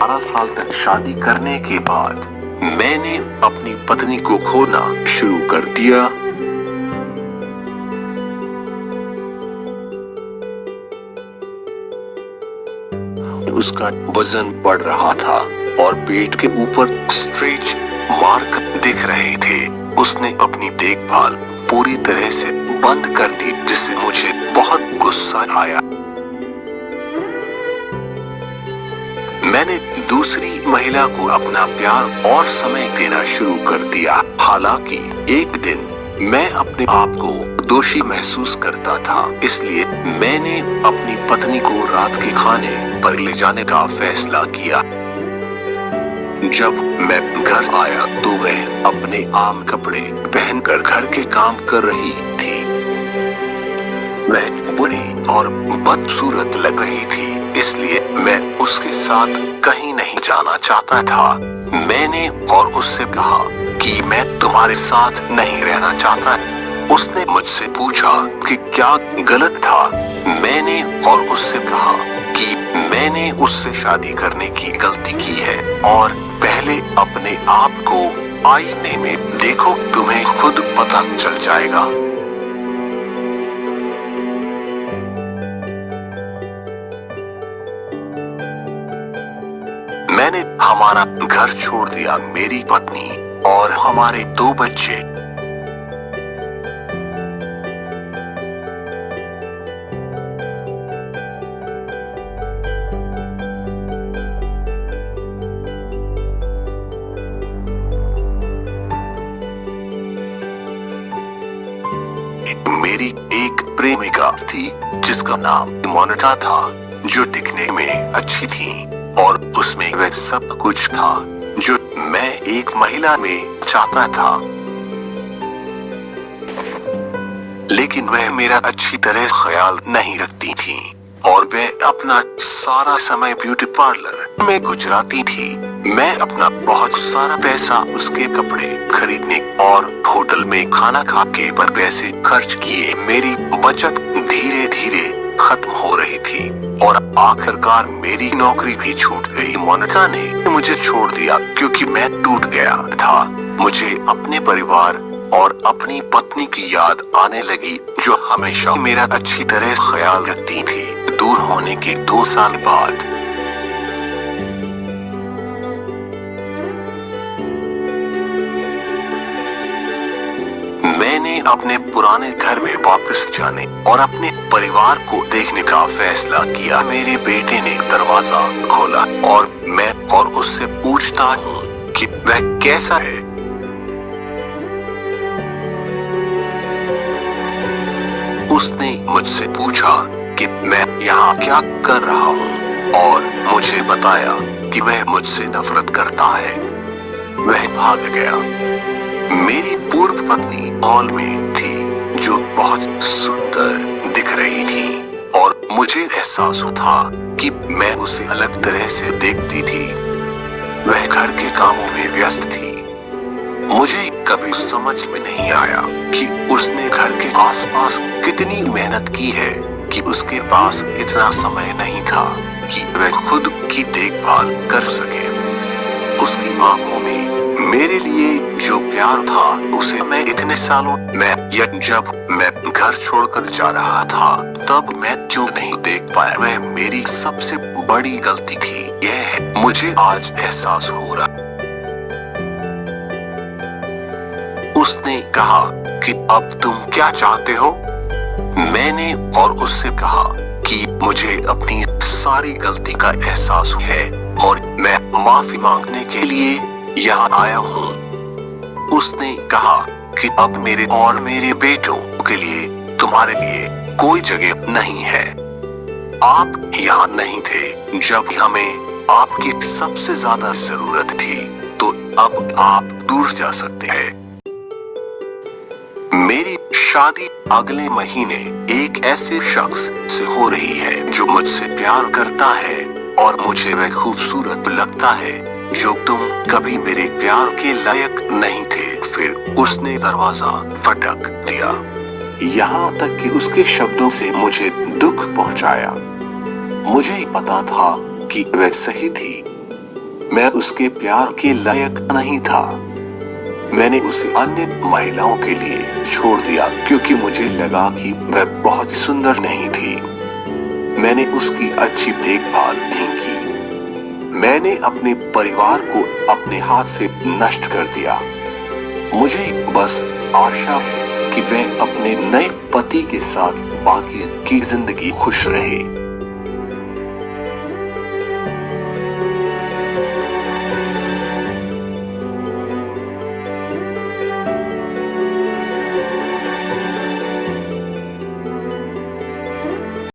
12 साल तक शादी करने के बाद मैंने अपनी पत्नी को खोना शुरू कर दिया। उसका वजन बढ़ रहा था और पेट के ऊपर स्ट्रेच मार्क दिख रहे थे। उसने अपनी देखभाल पूरी तरह से बंद कर दी, जिससे मुझे बहुत गुस्सा आया। मैंने दूसरी महिला को अपना प्यार और समय देना शुरू कर दिया। हालांकि एक दिन मैं अपने आप को दोषी महसूस करता था, इसलिए मैंने अपनी पत्नी को रात के खाने पर ले जाने का फैसला किया। जब मैं घर आया तो वह अपने आम कपड़े पहनकर घर के काम कर रही थी। वह बुरी और बदसूरत लग रही थी, इसलिए मैं उसके साथ कहीं नहीं जाना चाहता था। मैंने और उससे कहा कि मैं तुम्हारे साथ नहीं रहना चाहता। उसने मुझसे पूछा कि क्या गलत था। मैंने और उससे कहा कि मैंने उससे शादी करने की गलती की है और पहले अपने आप को आईने में देखो, तुम्हें खुद पता चल जाएगा। मैंने हमारा घर छोड़ दिया, मेरी पत्नी और हमारे 2 बच्चे। मेरी एक प्रेमिका थी जिसका नाम मोनिका था, जो दिखने में अच्छी थी और उसमें वह सब कुछ था जो मैं एक महिला में चाहता था। लेकिन वह मेरा अच्छी तरह ख्याल नहीं रखती थी और वह अपना सारा समय ब्यूटी पार्लर में गुजराती थी। मैं अपना बहुत सारा पैसा उसके कपड़े खरीदने और होटल में खाना खाने पर पैसे खर्च किए। मेरी बचत धीरे धीरे खत्म हो रही थी और आखिरकार मेरी नौकरी भी छूट गई। मोनिका ने मुझे छोड़ दिया क्योंकि मैं टूट गया था। मुझे अपने परिवार और अपनी पत्नी की याद आने लगी, जो हमेशा मेरा अच्छी तरह ख्याल रखती थी। दूर होने के 2 साल बाद मैंने अपने पुराने घर में वापस जाने और अपने परिवार को देखने का फैसला किया। मेरे बेटे ने दरवाजा खोला और मैं और उससे पूछता हूँ कि वह कैसा है। उसने मुझसे पूछा कि मैं यहाँ क्या कर रहा हूँ और मुझे बताया कि वह मुझसे नफरत करता है। वह भाग गया। मेरी पूर्व पत्नी हॉल में थी, जो बहुत सुंदर दिख रही थी और मुझे एहसास था कि मैं उसे अलग तरह से देखती थी। वह घर के कामों में व्यस्त थी। मुझे कभी समझ में नहीं आया कि उसने घर के आसपास कितनी मेहनत की है कि उसके पास इतना समय नहीं था कि वह खुद की देखभाल कर सके। उसकी आंखों में मेरे लिए जो प्यार था, उसे मैं इतने सालों में जब मैं घर छोड़कर जा रहा था तब मैं क्यों नहीं देख पाया। वह मेरी सबसे बड़ी गलती थी। यह मुझे आज एहसास हो रहा। उसने कहा कि अब तुम क्या चाहते हो। मैंने और उससे कहा कि मुझे अपनी सारी गलती का एहसास है और मैं माफी मांगने के लिए यहाँ आया हूँ। उसने कहा कि अब मेरे और मेरे बेटों के लिए तुम्हारे लिए कोई जगह नहीं है। आप यहाँ नहीं थे जब हमें आपकी सबसे ज्यादा जरूरत थी, तो अब आप दूर जा सकते हैं। मेरी शादी अगले महीने एक ऐसे शख्स से हो रही है जो मुझसे प्यार करता है और मुझे वह खूबसूरत लगता है, जो तुम कभी मेरे प्यार के लायक नहीं थे। फिर उसने दरवाजा पटक दिया, यहाँ तक कि उसके शब्दों से मुझे दुख पहुंचाया। मुझे पता था कि वह सही थी। मैं उसके प्यार के लायक नहीं था। मैंने उसे अन्य महिलाओं के लिए छोड़ दिया क्योंकि मुझे लगा कि वह बहुत सुंदर नहीं थी। मैंने उसकी अच्छी देखभाल नहीं की। मैंने अपने परिवार को अपने हाथ से नष्ट कर दिया। मुझे बस आशा है कि वह अपने नए पति के साथ बाकी की जिंदगी खुश रहे।